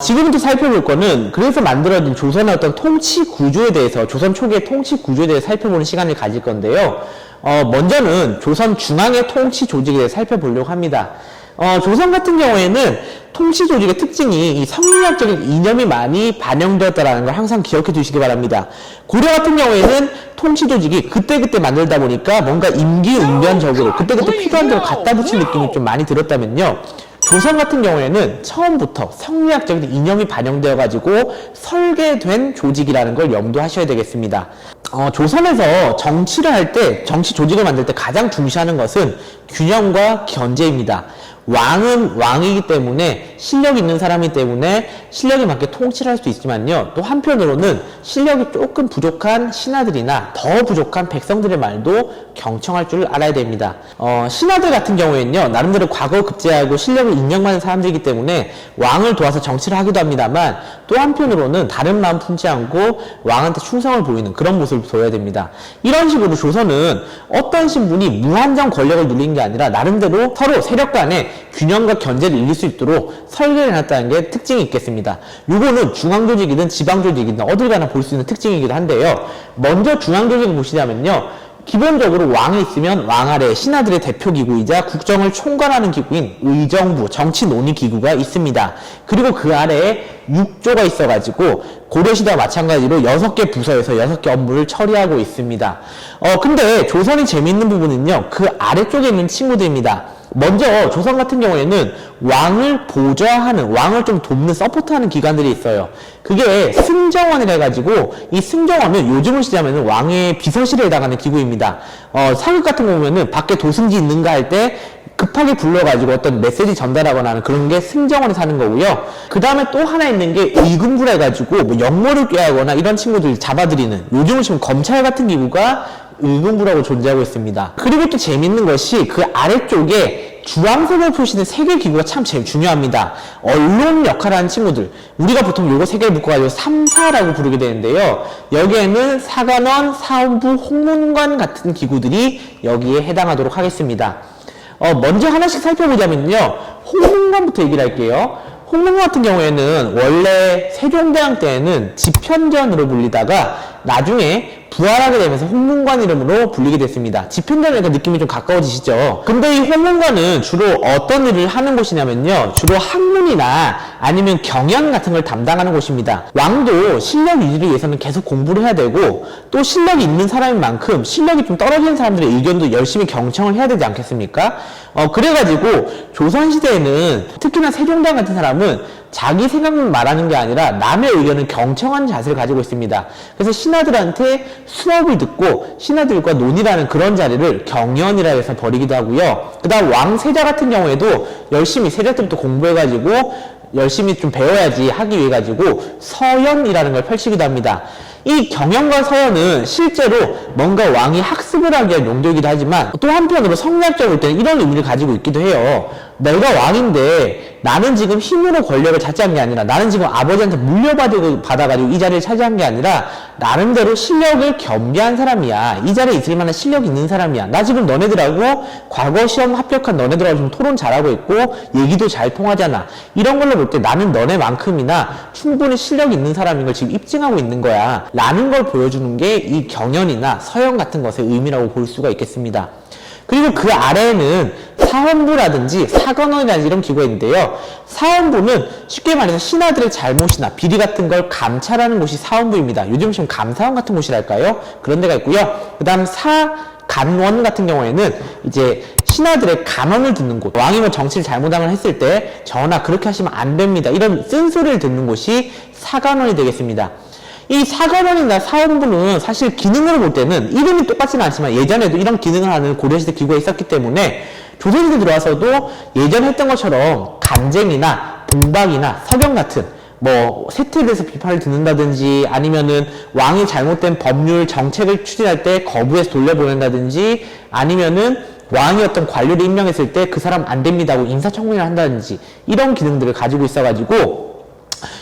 지금부터 살펴볼 거는 그래서 만들어진 조선의 어떤 통치 구조에 대해서, 조선 초기의 통치 구조에 대해서 살펴보는 시간을 가질 건데요. 먼저는 조선 중앙의 통치 조직에 대해서 살펴보려고 합니다. 조선 같은 경우에는 통치 조직의 특징이 이 성리학적인 이념이 많이 반영되었다는 걸 항상 기억해 두시기 바랍니다. 고려 같은 경우에는 통치 조직이 그때그때 만들다 보니까 뭔가 임기응변적으로 그때그때 필요한 대로 갖다 붙인 느낌이 좀 많이 들었다면요. 조선 같은 경우에는 처음부터 성리학적인 이념이 반영되어 가지고 설계된 조직이라는 걸 염두하셔야 되겠습니다. 조선에서 정치를 할 때, 정치 조직을 만들 때 가장 중시하는 것은 균형과 견제입니다. 왕은 왕이기 때문에 실력이 있는 사람이기 때문에 실력에 맞게 통치를 할 수 있지만요, 또 한편으로는 실력이 조금 부족한 신하들이나 더 부족한 백성들의 말도 경청할 줄 알아야 됩니다. 신하들 같은 경우에는요, 나름대로 과거 급제하고 실력을 인정받는 사람들이기 때문에 왕을 도와서 정치를 하기도 합니다만, 또 한편으로는 다른 마음 품지 않고 왕한테 충성을 보이는 그런 모습을 보여야 됩니다. 이런 식으로 조선은 어떤 신분이 무한정 권력을 누리는 게 아니라 나름대로 서로 세력 간에 균형과 견제를 이룰 수 있도록 설계를 해놨다는 게 특징이 있겠습니다. 요거는 중앙조직이든 지방조직이든 어딜 가나 볼 수 있는 특징이기도 한데요. 먼저 중앙조직을 보시자면요, 기본적으로 왕이 있으면 왕 아래 신하들의 대표기구이자 국정을 총괄하는 기구인 의정부, 정치논의기구가 있습니다. 그리고 그 아래에 6조가 있어가지고 고려시대와 마찬가지로 6개 부서에서 6개 업무를 처리하고 있습니다. 근데 조선이 재미있는 부분은요, 그 아래쪽에 있는 친구들입니다. 먼저 조선 같은 경우에는 왕을 보좌하는, 왕을 좀 돕는, 서포트하는 기관들이 있어요. 그게 승정원이라 해가지고, 이 승정원은 요즘을 시작하면 왕의 비서실에 해당하는 기구입니다. 사극 같은 거 보면은 밖에 도승지 있는가 할 때 급하게 불러가지고 어떤 메시지 전달하거나 하는 그런 게 승정원에서 하는 거고요. 그 다음에 또 하나 있는 게 의금부라 해가지고 뭐 역모를 꾀하거나 이런 친구들 잡아들이는, 요즘은 지금 검찰 같은 기구가 의금부라고 존재하고 있습니다. 그리고 또 재밌는 것이 그 아래쪽에 주황색을 표시된 3개 기구가 참 제일 중요합니다. 언론 역할을 하는 친구들, 우리가 보통 요거 3개를 묶어가지고 3사라고 부르게 되는데요, 여기에는 사관원, 사원부, 홍문관 같은 기구들이 여기에 해당하도록 하겠습니다. 먼저 하나씩 살펴보자면요, 홍문관부터 얘기를 할게요. 홍문관 같은 경우에는 원래 세종대왕 때에는 집현전으로 불리다가 나중에 부활하게 되면서 홍문관 이름으로 불리게 됐습니다. 집현전이니까 느낌이 좀 가까워지시죠? 근데 이 홍문관은 주로 어떤 일을 하는 곳이냐면요, 주로 학문이나 아니면 경연 같은 걸 담당하는 곳입니다. 왕도 실력 유지를 위해서는 계속 공부를 해야 되고, 또 실력이 있는 사람인 만큼 실력이 좀 떨어지는 사람들의 의견도 열심히 경청을 해야 되지 않겠습니까? 그래가지고 조선시대에는 특히나 세종대왕 같은 사람은 자기 생각만 말하는 게 아니라 남의 의견을 경청하는 자세를 가지고 있습니다. 그래서 신하들한테 수업을 듣고 신하들과 논의라는 그런 자리를 경연이라 해서 벌이기도 하고요. 그 다음 왕세자 같은 경우에도 열심히 세자들부터 공부해가지고 열심히 좀 배워야지 하기 위해 가지고 서연이라는 걸 펼치기도 합니다. 이 경연과 서연은 실제로 뭔가 왕이 학습을 하기 위한 용도이기도 하지만, 또 한편으로 성리학적으로 볼 때는 이런 의미를 가지고 있기도 해요. 내가 왕인데 나는 지금 힘으로 권력을 차지한 게 아니라, 나는 지금 아버지한테 물려받아가지고 이 자리를 차지한 게 아니라 나름대로 실력을 겸비한 사람이야. 이 자리에 있을 만한 실력이 있는 사람이야. 나 지금 너네들하고 과거 시험 합격한 너네들하고 지금 토론 잘하고 있고 얘기도 잘 통하잖아. 이런 걸로 볼 때 나는 너네만큼이나 충분히 실력이 있는 사람인 걸 지금 입증하고 있는 거야 라는 걸 보여주는 게 이 경연이나 서연 같은 것의 의미라고 볼 수가 있겠습니다. 그리고 그 아래에는 사헌부라든지 사관원이라든지 이런 기구가 있는데요, 사헌부는 쉽게 말해서 신하들의 잘못이나 비리 같은 걸 감찰하는 곳이 사헌부입니다. 요즘 지금 감사원 같은 곳이랄까요? 그런 데가 있고요. 그 다음 사간원 같은 경우에는 이제 신하들의 간언을 듣는 곳, 왕이 뭐 정치를 잘못하면 했을 때 전하 그렇게 하시면 안 됩니다, 이런 쓴소리를 듣는 곳이 사간원이 되겠습니다. 이 사관원이나 사헌부는 사실 기능으로 볼 때는 이름이 똑같지는 않지만 예전에도 이런 기능을 하는 고려시대 기구가 있었기 때문에 조선시대 들어와서도 예전에 했던 것처럼 간쟁이나 공박이나 서경 같은 뭐 세태에 대해서 비판을 듣는다든지, 아니면은 왕이 잘못된 법률 정책을 추진할 때 거부해서 돌려보낸다든지, 아니면은 왕이 어떤 관료를 임명했을 때 그 사람 안 됩니다 하고 인사청문회를 한다든지 이런 기능들을 가지고 있어가지고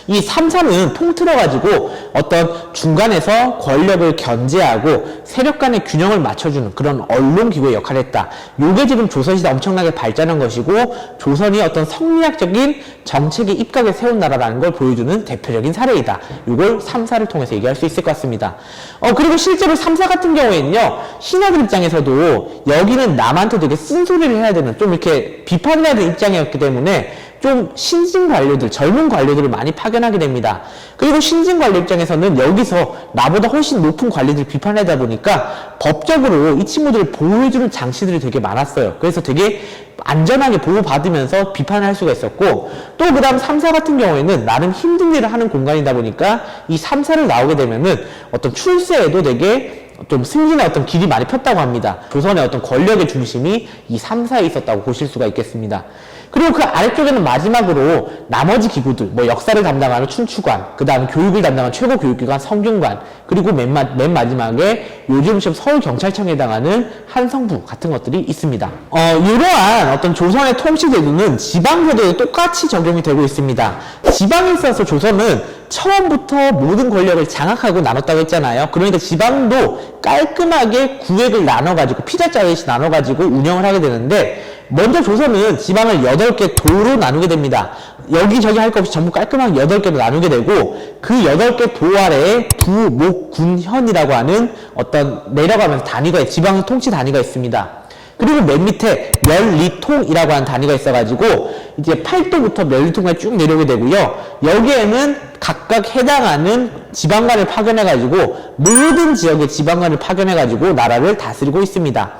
이 3사는 통틀어가지고 어떤 중간에서 권력을 견제하고 세력 간의 균형을 맞춰주는 그런 언론기구의 역할을 했다. 요게 지금 조선시대 엄청나게 발전한 것이고 조선이 어떤 성리학적인 정책의 입각에 세운 나라라는 걸 보여주는 대표적인 사례이다. 요걸 3사를 통해서 얘기할 수 있을 것 같습니다. 그리고 실제로 3사 같은 경우에는요, 신하들 입장에서도 여기는 남한테 되게 쓴소리를 해야 되는, 좀 이렇게 비판을 해야 되는 입장이었기 때문에 좀 신진 관료들, 젊은 관료들을 많이 파견하게 됩니다. 그리고 신진 관료 입장에서는 여기서 나보다 훨씬 높은 관리들 비판하다 보니까 법적으로 이 친구들을 보호해주는 장치들이 되게 많았어요. 그래서 되게 안전하게 보호받으면서 비판을 할 수가 있었고, 또 그 다음 3사 같은 경우에는 나름 힘든 일을 하는 공간이다 보니까 이 3사를 나오게 되면은 어떤 출세에도 되게 좀 승진의 어떤 길이 많이 폈다고 합니다. 조선의 어떤 권력의 중심이 이 3사에 있었다고 보실 수가 있겠습니다. 그리고 그 아래쪽에는 마지막으로 나머지 기구들, 뭐 역사를 담당하는 춘추관, 그 다음에 교육을 담당하는 최고교육기관 성균관, 그리고 맨 마지막에 요즘 시험 서울경찰청에 해당하는 한성부 같은 것들이 있습니다. 이러한 어떤 조선의 통치제도는 지방제도에 똑같이 적용이 되고 있습니다. 지방에 있어서 조선은 처음부터 모든 권력을 장악하고 나눴다고 했잖아요. 그러니까 지방도 깔끔하게 구획을 나눠가지고 피자짜듯이 나눠가지고 운영을 하게 되는데, 먼저 조선은 지방을 8개 도로 나누게 됩니다. 여기저기 할 것 없이 전부 깔끔하게 8개로 나누게 되고, 그 8개 도 아래에 부, 목, 군, 현이라고 하는 어떤 내려가면서 단위가, 지방 통치 단위가 있습니다. 그리고 맨 밑에 멸리통이라고 하는 단위가 있어가지고 이제 8도부터 멸리통까지 쭉 내려오게 되고요. 여기에는 각각 해당하는 지방관을 파견해가지고 모든 지역의 지방관을 파견해가지고 나라를 다스리고 있습니다.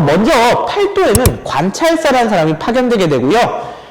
먼저 8도에는 관찰사라는 사람이 파견되게 되고요.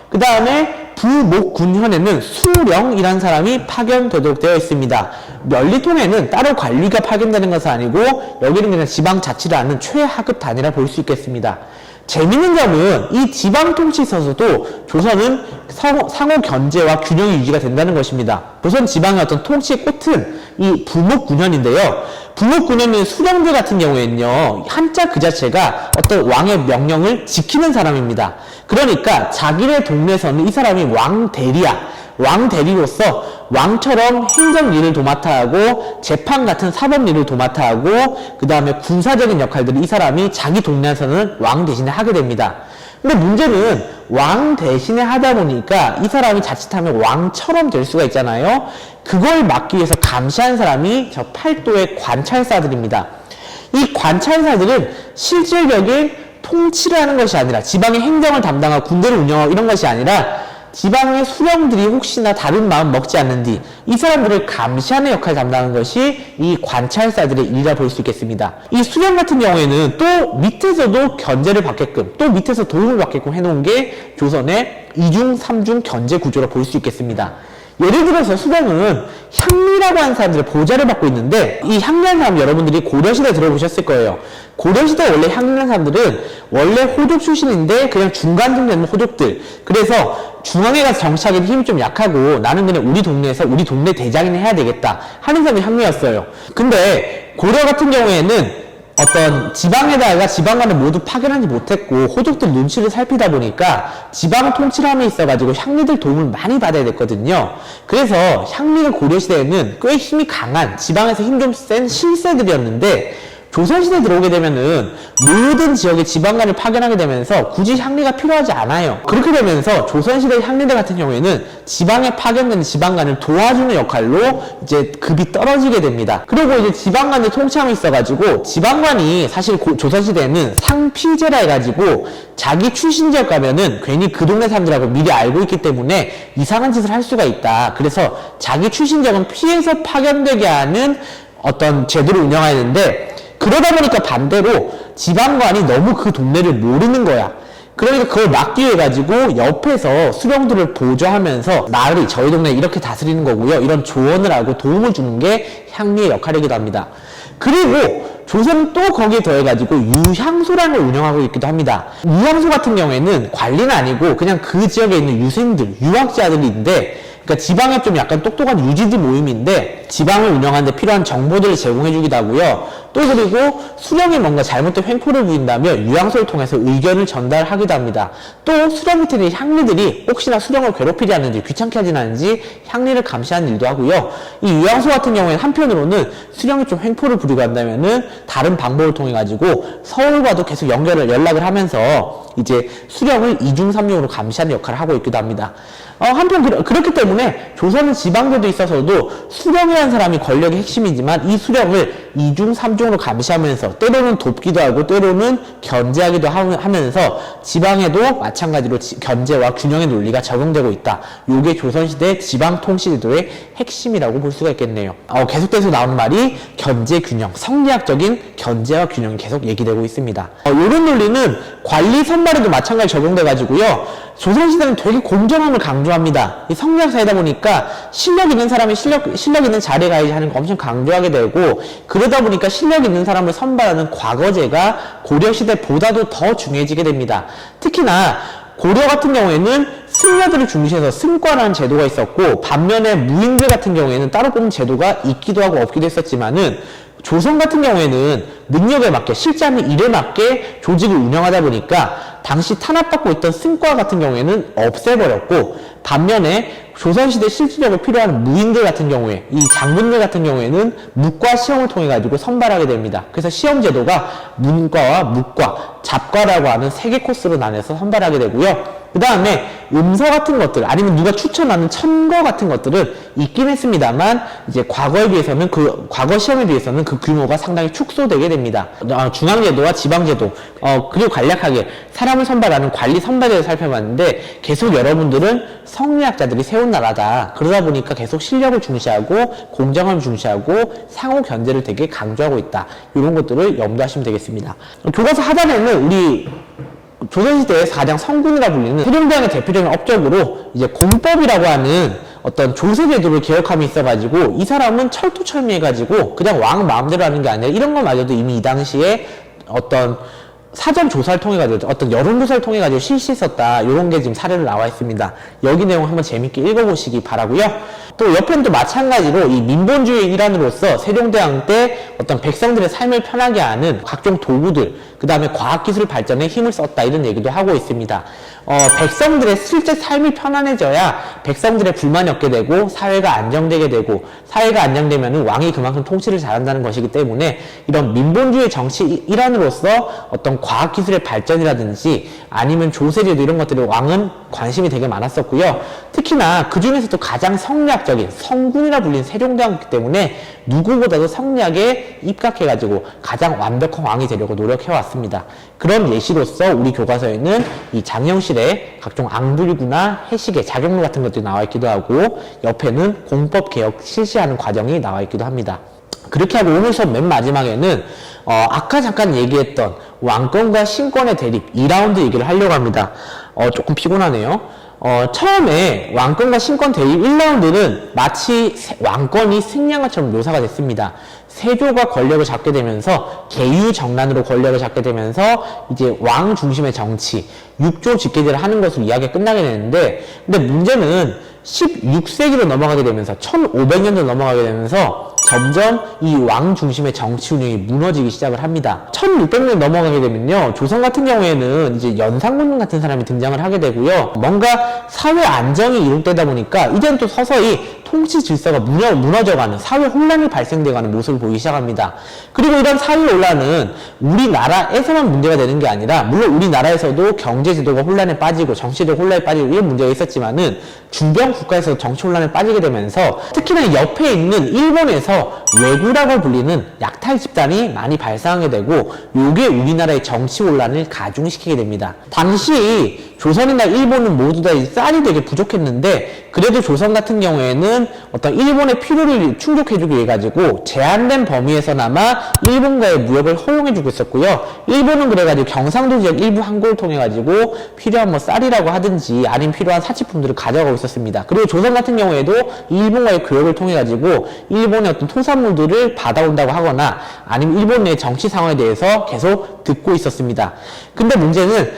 그 다음에 부목군현에는 수령이라는 사람이 파견되도록 되어 있습니다. 멸리통에는 따로 관리가 파견되는 것은 아니고 여기는 그냥 지방자치를 하는 최하급 단위라 볼 수 있겠습니다. 재밌는 점은 이 지방 통치에 있어서도 조선은 상호 견제와 균형이 유지가 된다는 것입니다. 조선 지방의 어떤 통치의 꽃은 이 부목군현인데요. 부목군현의 수령들 같은 경우에는요, 한자 그 자체가 어떤 왕의 명령을 지키는 사람입니다. 그러니까 자기네 동네에서는 이 사람이 왕대리야. 왕대리로서 왕처럼 행정 일을 도맡아 하고 재판 같은 사법 일을 도맡아 하고 그 다음에 군사적인 역할들을 이 사람이 자기 동네에서는 왕 대신에 하게 됩니다. 근데 문제는 왕 대신에 하다 보니까 이 사람이 자칫하면 왕처럼 될 수가 있잖아요. 그걸 막기 위해서 감시한 사람이 저 8도의 관찰사들입니다. 이 관찰사들은 실질적인 통치를 하는 것이 아니라, 지방의 행정을 담당하고 군대를 운영하고 이런 것이 아니라 지방의 수령들이 혹시나 다른 마음 먹지 않는지 이 사람들을 감시하는 역할을 담당하는 것이 이 관찰사들의 일이라 볼 수 있겠습니다. 이 수령 같은 경우에는 또 밑에서도 견제를 받게끔, 또 밑에서 도움을 받게끔 해놓은 게 조선의 2중, 3중 견제 구조로 볼 수 있겠습니다. 예를 들어서 수령은 향리라고 하는 사람들의 보좌를 받고 있는데, 이 향리라는 사람 여러분들이 고려시대 들어보셨을 거예요. 고려시대 원래 향리라는 사람들은 원래 호족 출신인데 그냥 중간 정도 되는 호족들. 그래서 중앙에 가서 정치하기는 힘이 좀 약하고 나는 그냥 우리 동네에서 우리 동네 대장이나 해야 되겠다 하는 사람이 향리였어요. 근데 고려 같은 경우에는 어떤 지방에다가 지방관을 모두 파견하지 못했고 호족들 눈치를 살피다 보니까 지방 통치함에 있어가지고 향리들 도움을 많이 받아야 됐거든요. 그래서 향리가 고려시대에는 꽤 힘이 강한 지방에서 힘 좀 센 실세들이었는데, 조선시대에 들어오게 되면은 모든 지역에 지방관을 파견하게 되면서 굳이 향리가 필요하지 않아요. 그렇게 되면서 조선시대 향리들 같은 경우에는 지방에 파견된 지방관을 도와주는 역할로 이제 급이 떨어지게 됩니다. 그리고 이제 지방관들 통치함이 있어가지고 지방관이 사실 조선시대에는 상피제라 해가지고 자기 출신 지역 가면은 괜히 그 동네 사람들하고 미리 알고 있기 때문에 이상한 짓을 할 수가 있다. 그래서 자기 출신 지역은 피해서 파견되게 하는 어떤 제도를 운영해야 되는데, 그러다 보니까 반대로 지방관이 너무 그 동네를 모르는 거야. 그러니까 그걸 막기 위해 가지고 옆에서 수령들을 보조하면서 나으리 저희 동네 이렇게 다스리는 거고요, 이런 조언을 하고 도움을 주는 게 향리의 역할이기도 합니다. 그리고 조선은 또 거기에 더해가지고 유향소라는 걸 운영하고 있기도 합니다. 유향소 같은 경우에는 관리는 아니고 그냥 그 지역에 있는 유생들, 유학자들인데, 그러니까 지방에 좀 약간 똑똑한 유지지 모임인데 지방을 운영하는 데 필요한 정보들을 제공해주기도 하고요. 또 그리고 수령이 뭔가 잘못된 횡포를 부린다면 유양소를 통해서 의견을 전달하기도 합니다. 또 수령 밑에 있는 향리들이 혹시나 수령을 괴롭히지 않는지 귀찮게 하진 않는지 향리를 감시하는 일도 하고요. 이 유양소 같은 경우에는 한편으로는 수령이 좀 횡포를 부리고 한다면은 다른 방법을 통해 가지고 서울과도 계속 연락을 하면서 이제 수령을 이중삼용으로 감시하는 역할을 하고 있기도 합니다. 한편 그렇기 때문에 조선은 지방제도 있어서도 수령이라는 사람이 권력의 핵심이지만 이 수령을 이중삼중으로 감시하면서 때로는 돕기도 하고 때로는 견제하기도 하면서 지방에도 마찬가지로 견제와 균형의 논리가 적용되고 있다. 이게 조선시대 지방통치제도의 핵심이라고 볼 수가 있겠네요. 계속돼서 나오는 말이 견제 균형, 성리학적인 견제와 균형이 계속 얘기되고 있습니다. 이런 논리는 관리 선발에도 마찬가지로 적용돼가지고요. 조선시대는 되게 공정함을 강조합니다. 이 성리학사이다 보니까 실력 있는 사람이 실력 있는 자리에 가야지 하는 거 엄청 강조하게 되고, 그러다 보니까 실력 있는 사람을 선발하는 과거제가 고려시대보다도 더 중요해지게 됩니다. 특히나 고려 같은 경우에는 승려들을 중시해서 승과라는 제도가 있었고, 반면에 무인들 같은 경우에는 따로 뽑는 제도가 있기도 하고 없기도 했었지만은, 조선 같은 경우에는 능력에 맞게 실제하는 일에 맞게 조직을 운영하다 보니까 당시 탄압받고 있던 승과 같은 경우에는 없애버렸고, 반면에 조선시대 실질적으로 필요한 무인들 같은 경우에 이 장군들 같은 경우에는 묵과 시험을 통해 가지고 선발하게 됩니다. 그래서 시험 제도가 문과와 묵과, 잡과라고 하는 3개 코스로 나눠서 선발하게 되고요. 그 다음에 음서 같은 것들 아니면 누가 추천하는 첨거 같은 것들은 있긴 했습니다만 이제 과거에 비해서는 과거 시험에 비해서는 그 규모가 상당히 축소되게 됩니다. 중앙제도와 지방제도 그리고 간략하게 사람을 선발하는 관리 선발제를 살펴봤는데, 계속 여러분들은 성리학자들이 세운 나라다. 그러다 보니까 계속 실력을 중시하고 공정함을 중시하고 상호 견제를 되게 강조하고 있다. 이런 것들을 염두하시면 되겠습니다. 교과서 하단에는 우리 조선시대에서 가장 성군이라 불리는 세종대왕의 대표적인 업적으로 이제 공법이라고 하는 어떤 조세제도를 개혁함이 있어가지고, 이 사람은 철두철미해가지고 그냥 왕 마음대로 하는 게 아니라 이런 것마저도 이미 이 당시에 어떤 사전 조사를 통해 가지고 어떤 여론조사를 통해 가지고 실시했었다. 이런 게 지금 사례로 나와 있습니다. 여기 내용 한번 재밌게 읽어보시기 바라고요. 또 옆에는 또 마찬가지로 이 민본주의 일환으로서 세종대왕 때 어떤 백성들의 삶을 편하게 하는 각종 도구들, 그 다음에 과학기술 발전에 힘을 썼다, 이런 얘기도 하고 있습니다. 백성들의 실제 삶이 편안해져야 백성들의 불만이 없게 되고 사회가 안정되게 되고, 사회가 안정되면 왕이 그만큼 통치를 잘한다는 것이기 때문에 이런 민본주의 정치 일환으로서 어떤 과학기술의 발전이라든지 아니면 조세제도 이런 것들이 왕은 관심이 되게 많았었고요. 특히나 그 중에서도 가장 성리학적인 성군이라 불린 세종대왕이기 때문에 누구보다도 성리학에 입각해가지고 가장 완벽한 왕이 되려고 노력해왔습니다. 그런 예시로서 우리 교과서에는 이 장영실의 각종 앙불구나 해식의 자격론 같은 것들이 나와 있기도 하고, 옆에는 공법개혁 실시하는 과정이 나와 있기도 합니다. 그렇게 하고 오늘 수업 맨 마지막에는 아까 잠깐 얘기했던 왕권과 신권의 대립 2라운드 얘기를 하려고 합니다. 조금 피곤하네요. 처음에 왕권과 신권 대립 1라운드는 마치 왕권이 승리한 것처럼 묘사가 됐습니다. 세조가 권력을 잡게 되면서 계유정난으로 권력을 잡게 되면서 이제 왕 중심의 정치, 6조 직계제를 하는 것으로 이야기가 끝나게 되는데, 근데 문제는 16세기로 넘어가게 되면서 1500년도 넘어가게 되면서 점점 이 왕 중심의 정치 운영이 무너지기 시작을 합니다. 1600년 넘어가게 되면요, 조선 같은 경우에는 이제 연산군중 같은 사람이 등장을 하게 되고요, 뭔가 사회 안정이 이룩되다 보니까 이제는 또 서서히 통치 질서가 무너져가는, 사회 혼란이 발생돼가는 모습을 보이기 시작합니다. 그리고 이런 사회 혼란은 우리나라에서만 문제가 되는 게 아니라, 물론 우리나라에서도 경제 제도가 혼란에 빠지고 정치적 혼란에 빠지고 이런 문제가 있었지만은 주변 국가에서 정치 혼란에 빠지게 되면서 특히나 옆에 있는 일본에서 왜구라고 불리는 약탈 집단이 많이 발생하게 되고, 요게 우리나라의 정치 혼란을 가중시키게 됩니다. 당시 조선이나 일본은 모두 다 쌀이 되게 부족했는데, 그래도 조선 같은 경우에는 어떤 일본의 필요를 충족해주기 위해 가지고 제한된 범위에서나마 일본과의 무역을 허용해주고 있었고요. 일본은 그래가지고 경상도 지역 일부 항구를 통해 가지고 필요한 뭐 쌀이라고 하든지 아니면 필요한 사치품들을 가져가고 있었습니다. 그리고 조선 같은 경우에도 일본과의 교역을 통해 가지고 일본의 어떤 토산물들을 받아온다고 하거나 아니면 일본 내 정치 상황에 대해서 계속 듣고 있었습니다. 근데 문제는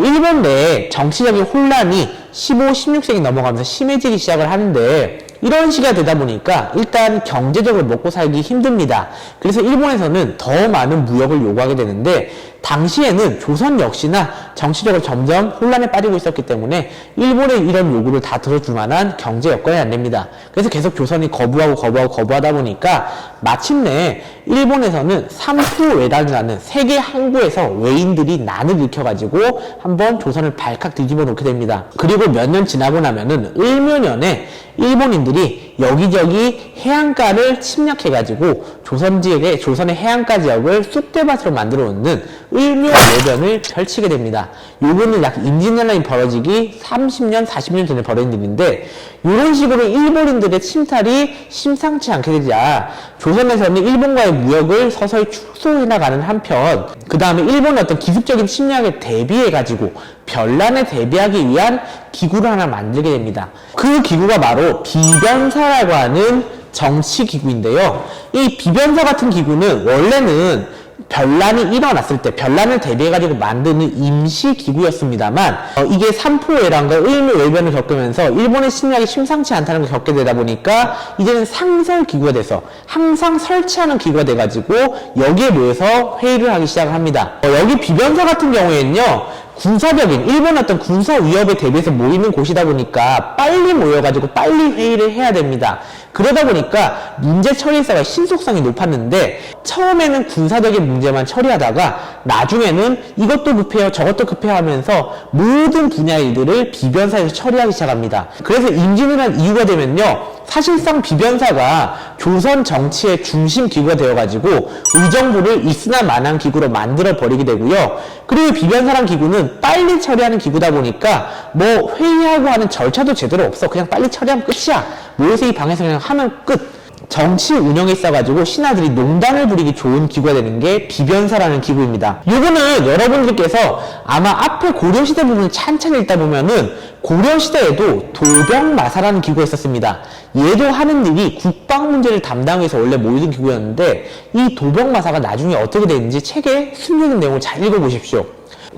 일본 내에 정치적인 혼란이 15, 16세기 넘어가면서 심해지기 시작을 하는데 이런 시기가 되다 보니까 일단 경제적으로 먹고 살기 힘듭니다. 그래서 일본에서는 더 많은 무역을 요구하게 되는데 당시에는 조선 역시나 정치적으로 점점 혼란에 빠지고 있었기 때문에 일본의 이런 요구를 다 들어줄 만한 경제 여건이 안 됩니다. 그래서 계속 조선이 거부하다 보니까 마침내 일본에서는 삼푸외단이라는 세계 항구에서 외인들이 난을 일으켜가지고 한번 조선을 발칵 뒤집어 놓게 됩니다. 그리고 몇 년 지나고 나면은 을묘년에 일본인들이 여기저기 해안가를 침략해가지고 조선 지역의 조선의 해안가 지역을 쑥대밭으로 만들어 놓는 을묘외변을 펼치게 됩니다. 요거는 약 임진왜란이 벌어지기 30년, 40년 전에 벌어진 일인데 이런 식으로 일본인들의 침탈이 심상치 않게 되자 조선에서는 일본과의 무역을 서서히 축소해 나가는 한편 그 다음에 일본의 어떤 기습적인 침략에 대비해가지고 변란에 대비하기 위한 기구를 하나 만들게 됩니다. 그 기구가 바로 비변사라고 하는 정치기구인데요. 이 비변사 같은 기구는 원래는 변란이 일어났을 때 변란을 대비해가지고 만드는 임시기구였습니다만 이게 삼포외란과 을묘외변을 겪으면서 일본의 침략이 심상치 않다는 걸 겪게 되다 보니까 이제는 상설기구가 돼서 항상 설치하는 기구가 돼가지고 여기에 모여서 회의를 하기 시작을 합니다. 여기 비변사 같은 경우에는요 군사적인 일본 어떤 군사 위협에 대비해서 모이는 곳이다 보니까 빨리 모여가지고 빨리 회의를 해야 됩니다. 그러다 보니까 문제 처리사가 신속성이 높았는데 처음에는 군사적인 문제만 처리하다가 나중에는 이것도 급해요 저것도 급해요 하면서 모든 분야의 일들을 비변사에서 처리하기 시작합니다. 그래서 임진왜란 이후가 되면요 사실상 비변사가 조선 정치의 중심 기구가 되어가지고 의정부를 있으나 마나한 기구로 만들어 버리게 되고요. 그리고 비변사란 기구는 빨리 처리하는 기구다 보니까 뭐 회의하고 하는 절차도 제대로 없어. 그냥 빨리 처리하면 끝이야. 모여서 이 방에서 그냥 하면 끝. 정치 운영에 있어가지고 신하들이 농단을 부리기 좋은 기구가 되는 게 비변사라는 기구입니다. 요거는 여러분들께서 아마 앞에 고려시대 부분을 찬찬히 읽다 보면은 고려시대에도 도병마사라는 기구가 있었습니다. 얘도 하는 일이 국방 문제를 담당해서 원래 모이던 기구였는데 이 도병마사가 나중에 어떻게 되는지 책에 숨겨진 내용을 잘 읽어보십시오.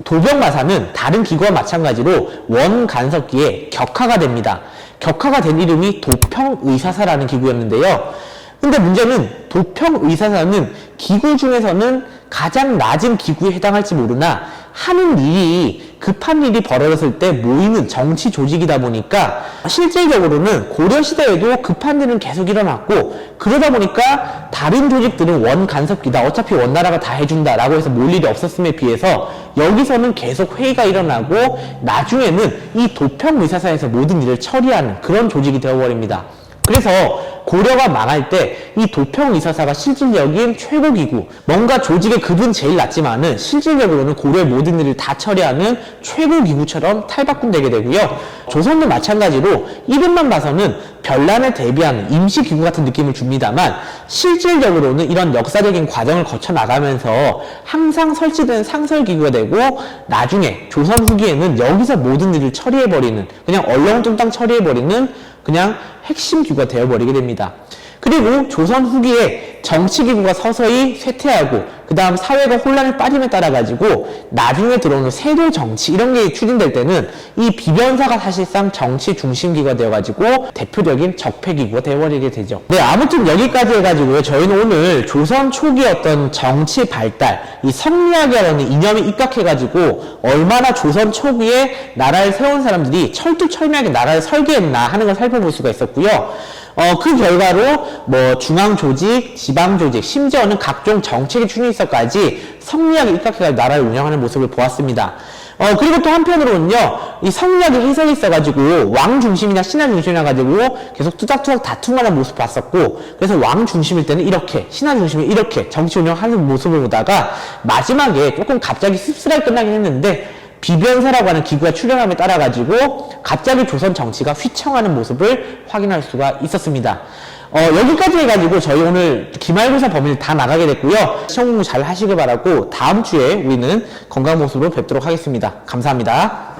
도병마사는 다른 기구와 마찬가지로 원간섭기에 격하가 됩니다. 격하가 된 이름이 도평의사사라는 기구였는데요. 근데 문제는 도평의사사는 기구 중에서는 가장 낮은 기구에 해당할지 모르나 하는 일이 급한 일이 벌어졌을 때 모이는 정치 조직이다 보니까 실질적으로는 고려시대에도 급한 일은 계속 일어났고 그러다 보니까 다른 조직들은 원간섭기다 어차피 원나라가 다 해준다 라고 해서 모일 일이 없었음에 비해서 여기서는 계속 회의가 일어나고 나중에는 이 도평의사사에서 모든 일을 처리하는 그런 조직이 되어버립니다. 그래서 고려가 망할 때 이 도평의사사가 실질적인 최고기구 뭔가 조직의 급은 제일 낮지만은 실질적으로는 고려의 모든 일을 다 처리하는 최고기구처럼 탈바꿈되게 되고요. 조선도 마찬가지로 이름만 봐서는 변란에 대비하는 임시기구 같은 느낌을 줍니다만 실질적으로는 이런 역사적인 과정을 거쳐 나가면서 항상 설치된 상설기구가 되고 나중에 조선 후기에는 여기서 모든 일을 처리해버리는 그냥 얼렁뚱땅 처리해버리는 그냥 핵심 기구가 되어버리게 됩니다. 그리고 조선 후기에 정치기구가 서서히 쇠퇴하고 그 다음 사회가 혼란에 빠짐에 따라 가지고 나중에 들어오는 세도 정치 이런 게 추진될 때는 이 비변사가 사실상 정치 중심기구가 되어가지고 대표적인 적폐기구가 되어버리게 되죠. 네, 아무튼 여기까지 해가지고요. 저희는 오늘 조선 초기 어떤 정치 발달, 이 성리학이라는 이념이 입각해가지고 얼마나 조선 초기에 나라를 세운 사람들이 철두철미하게 나라를 설계했나 하는 걸 살펴볼 수가 있었고요. 그 결과로 뭐 중앙조직, 지방조직, 심지어는 각종 정책의 추진서까지 성리학에 입각해서 나라를 운영하는 모습을 보았습니다. 그리고 또 한편으로는요, 이 성리학이 해석이 있어가지고 왕 중심이나 신하 중심이라 가지고 계속 투닥투닥 다툼하는 모습 봤었고, 그래서 왕 중심일 때는 이렇게, 신하 중심일 이렇게 정치 운영하는 모습을 보다가 마지막에 조금 갑자기 씁쓸하게 끝나긴 했는데 비변사라고 하는 기구가 출현함에 따라 가지고 갑자기 조선 정치가 휘청하는 모습을 확인할 수가 있었습니다. 여기까지 해가지고 저희 오늘 기말고사 범위를 다 나가게 됐고요. 시험 공부 잘 하시길 바라고 다음 주에 우리는 건강 모습으로 뵙도록 하겠습니다. 감사합니다.